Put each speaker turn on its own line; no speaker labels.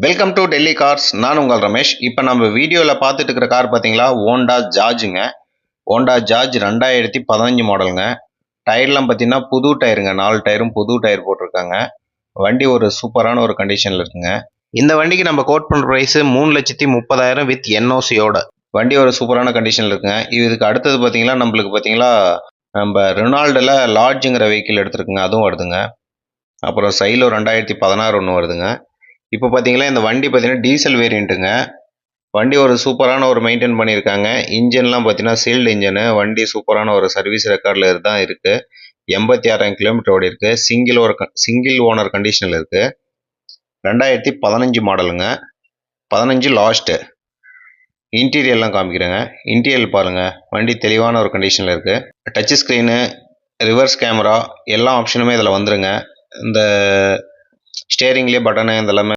Welcome to Delhi cars. நான் உங்கள் ரமேஷ். இப்போ நம்ம வீடியோவில் பார்த்துட்டு இருக்கிற கார் பார்த்தீங்களா, ஹோண்டா ஜார்ஜுங்க. ஹோண்டா ஜார்ஜ் 2015 மாடலுங்க. டயர்லாம் பார்த்தீங்கன்னா புது டயருங்க. 4 டயரும் புது டயர் போட்டிருக்காங்க. வண்டி ஒரு சூப்பரான ஒரு கண்டிஷனில் இருக்குங்க. இந்த வண்டிக்கு நம்ம கோட் பண்ணுற ப்ரைஸு 3,30,000 வித் என்ஓசியோட. வண்டி ஒரு சூப்பரான கண்டிஷனில் இருக்குங்க. இதுக்கு அடுத்தது பார்த்தீங்கன்னா நம்ம ரெனால்டில் லார்ஜுங்கிற வெஹிக்கிள் எடுத்துருக்குங்க. அதுவும் வருதுங்க. அப்புறம் சைலோ 2016 ஒன்று வருதுங்க. இப்போ பார்த்தீங்கன்னா இந்த வண்டி பார்த்தீங்கன்னா டீசல் வேரியண்ட்டுங்க. வண்டி ஒரு சூப்பரான ஒரு மெயின்டைன் பண்ணியிருக்காங்க. இன்ஜின்லாம் பார்த்தீங்கன்னா சீல்டு இன்ஜினு. வண்டி சூப்பரான ஒரு சர்வீஸ் ரெக்கார்டில் தான் இருக்குது. 86,000 கிலோமீட்டர் ஓடி இருக்கு. சிங்கிள் ஓனர் கண்டிஷனில் இருக்குது. 2015 மாடலுங்க. 15 லாஸ்ட்டு. இன்டீரியர்லாம் காமிக்கிறேங்க. இன்டீரியர் பாருங்கள். வண்டி தெளிவான ஒரு கண்டிஷனில் இருக்குது. டச் ஸ்க்ரீனு, ரிவர்ஸ் கேமரா எல்லா ஆப்ஷனுமே இதில் வந்துருங்க. இந்த ஸ்டேரிங்லேயே பட்டனு இதெல்லாமே